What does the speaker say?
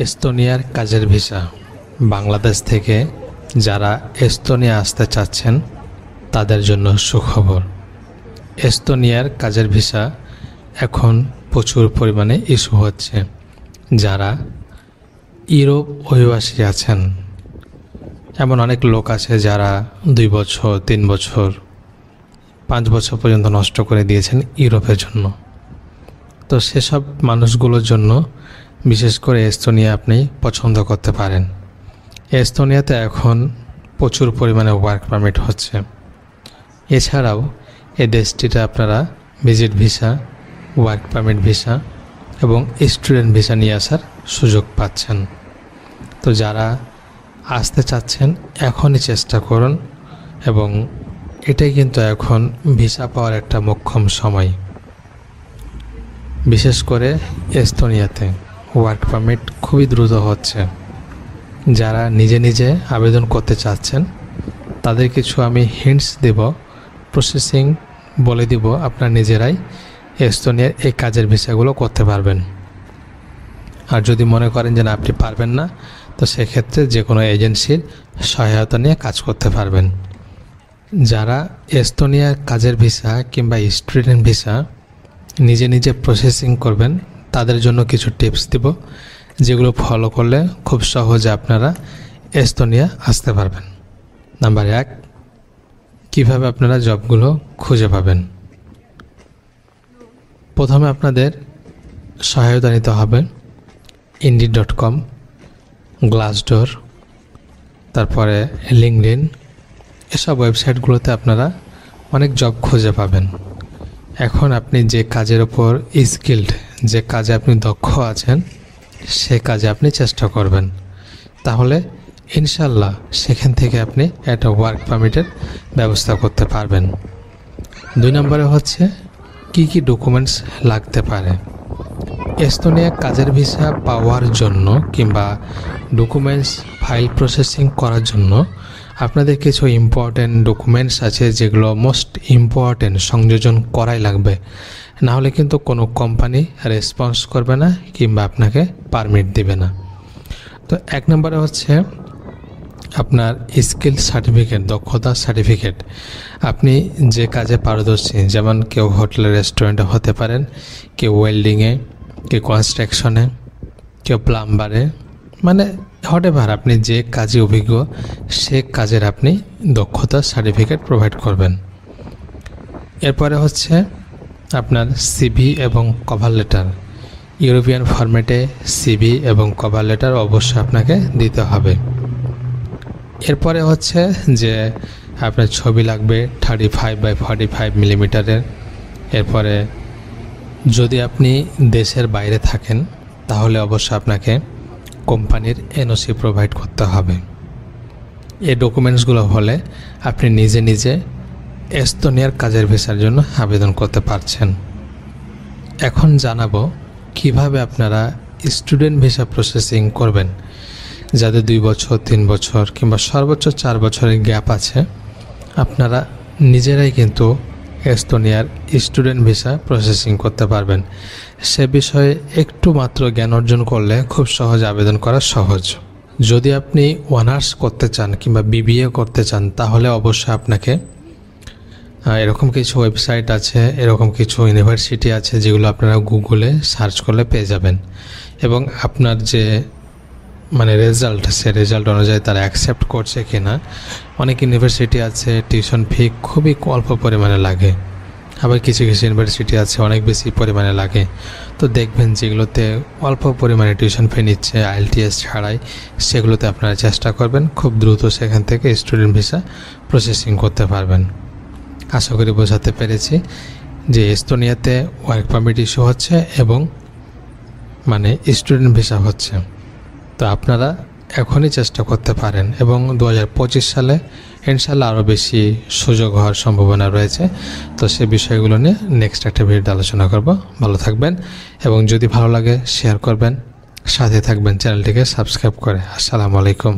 এস্তোনিয়ার কাজের ভিসা বাংলাদেশ থেকে যারা এস্তোনিয়া আসতে চাচ্ছেন তাদের জন্য সুখবর। এস্তোনিয়ার কাজের ভিসা এখন প্রচুর পরিমাণে ইস্যু হচ্ছে। যারা ইউরোপ অভিবাসী আছেন, এমন অনেক লোক আছে যারা 2 বছর 3 বছর 5 বছর পর্যন্ত নষ্ট করে দিয়েছেন ইউরোপের জন্য। তো সেসব মানুষগুলোর জন্য বিশেষ করে এস্তোনিয়া আপনি পছন্দ করতে পারেন। এস্তোনিয়াতে এখন প্রচুর পরিমাণে ওয়ার্ক পারমিট হচ্ছে। এছাড়াও এই দেশটিতে আপনারা visit visa, work permit visa এবং স্টুডেন্ট ভিসা নিয়ে আসার সুযোগ পাচ্ছেন। তো যারা আসতে চাচ্ছেন এখনই চেষ্টা করুন, এবং এটাই কিন্তু এখন ভিসা পাওয়ার একটা মোক্ষম সময়। বিশেষ করে এস্তোনিয়াতে ওয়ার্ক পারমিট খুবই দ্রুত হচ্ছে। যারা নিজে নিজে আবেদন করতে চাচ্ছেন তাদের কিছু আমি হিন্টস দেব, প্রসেসিং বলে দিব, আপনার নিজেরাই এস্তোনিয়ার এই কাজের ভিসাগুলো করতে পারবেন। আর যদি মনে করেন যে না আপনি পারবেন না, তো সেক্ষেত্রে যে কোনো এজেন্সির সহায়তা নিয়ে কাজ করতে পারবেন। যারা এস্তোনিয়ার কাজের ভিসা কিংবা স্টুডেন্ট ভিসা নিজে নিজে প্রসেসিং করবেন তাদের জন্য কিছু টিপস দিব, যেগুলো ফলো করলে খুব সহজে আপনারা এস্তোনিয়া আসতে পারবেন। নাম্বার 1, কিভাবে আপনারা জবগুলো খুঁজে পাবেন। প্রথমে আপনাদের সহায়তা নিতে হবে Indeed.com, Glassdoor, তারপরে লিঙ্কডইন, এসব ওয়েবসাইটগুলোতে আপনারা অনেক জব খুঁজে পাবেন। এখন আপনি যে কাজের ওপর স্কিলড, যে কাজে আপনি দক্ষ আছেন, সে কাজে আপনি চেষ্টা করবেন। তাহলে ইনশাল্লাহ সেখান থেকে আপনি একটা ওয়ার্ক পারমিটের ব্যবস্থা করতে পারবেন। 2 নম্বরে হচ্ছে কি কি ডকুমেন্টস লাগতে পারে। এস্তোনিয়া কাজের ভিসা পাওয়ার জন্য কিংবা ডকুমেন্টস ফাইল প্রসেসিং করার জন্য আপনাদের কিছু ইম্পর্টেন্ট ডকুমেন্টস আছে, যেগুলো মোস্ট ইম্পর্টেন্ট সংযোজন করাই লাগবে। না হলে কিন্তু কোনো কোম্পানি রেসপন্স করবে না কিংবা আপনাকে পারমিট দেবে না। তো 1 নম্বরে হচ্ছে আপনার স্কিল সার্টিফিকেট, দক্ষতা সার্টিফিকেট। আপনি যে কাজে পারদর্শী, যেমন কেউ হোটেলে রেস্টুরেন্টে হতে পারেন, কেউ ওয়েল্ডিংয়ে, কেউ কনস্ট্রাকশনে, কেউ প্লাম্বারে, মানে হোয়াটএভার আপনি যে কাজে অভিজ্ঞ সে কাজের আপনি দক্ষতা সার্টিফিকেট প্রোভাইড করবেন। এরপরে হচ্ছে আপনার সিভি এবং কভার লেটার। ইউরোপিয়ান ফরম্যাটে সিভি এবং কভার লেটার অবশ্যই আপনাকে দিতে হবে। এরপরে হচ্ছে যে আপনার ছবি লাগবে 35x45 মিলিমিটারের। এরপরে যদি আপনি দেশের বাইরে থাকেন তাহলে অবশ্যই আপনাকে কোম্পানির এনওসি প্রোভাইড করতে হবে। এই ডকুমেন্টসগুলো হলে আপনি নিজে নিজে এস্তোনিয়ার কাজের ভিসার জন্য আবেদন করতে পারছেন। এখন জানাবো কিভাবে আপনারা স্টুডেন্ট ভিসা প্রসেসিং করবেন। যাদের 2 বছর 3 বছর কিংবা সর্বোচ্চ 4 বছরের গ্যাপ আছে, আপনারা নিজেরাই কিন্তু এস্তোনিয়ার স্টুডেন্ট ভিসা প্রসেসিং করতে পারবেন। সে বিষয়ে একটু মাত্র জ্ঞান অর্জন করলে খুব সহজ আবেদন করা সহজ। যদি আপনি অনার্স করতে চান কিংবা বিবিএ করতে চান, তাহলে অবশ্যই আপনাকে এরকম কিছু ওয়েবসাইট আছে, এরকম কিছু ইউনিভার্সিটি আছে, যেগুলো আপনারা গুগলে সার্চ করলে পেয়ে যাবেন। এবং আপনার যে রেজাল্ট, সে রেজাল্ট অনুযায়ী তারা অ্যাকসেপ্ট করছে কিনা। অনেক ইউনিভার্সিটি আছে টিউশন ফি খুবই অল্প পরিমাণে লাগে, আবার কিছু কিছু ইউনিভার্সিটি আছে অনেক বেশি পরিমাণে লাগে। তো দেখবেন যেগুলোতে অল্প পরিমাণে টিউশন ফি নিচ্ছে IELTS ছাড়াই, সেগুলোতে আপনারা চেষ্টা করবেন খুব দ্রুত সেখান থেকে স্টুডেন্ট ভিসা প্রসেসিং করতে পারবেন। আশা করি বোঝাতে পেরেছি যে এস্তোনিয়াতে ওয়ার্ক পারমিট ইস্যু হচ্ছে এবং স্টুডেন্ট ভিসা হচ্ছে। তো আপনারা এখনই চেষ্টা করতে পারেন, এবং 2025 সালে ইনশাল্লাহ আরও বেশি সুযোগ হওয়ার সম্ভাবনা রয়েছে। তো সে বিষয়গুলো নিয়ে নেক্সট একটা ভিডিওতে আলোচনা করব। ভালো থাকবেন, এবং যদি ভালো লাগে শেয়ার করবেন, সাথে থাকবেন চ্যানেলটিকে সাবস্ক্রাইব করে। আসসালামু আলাইকুম।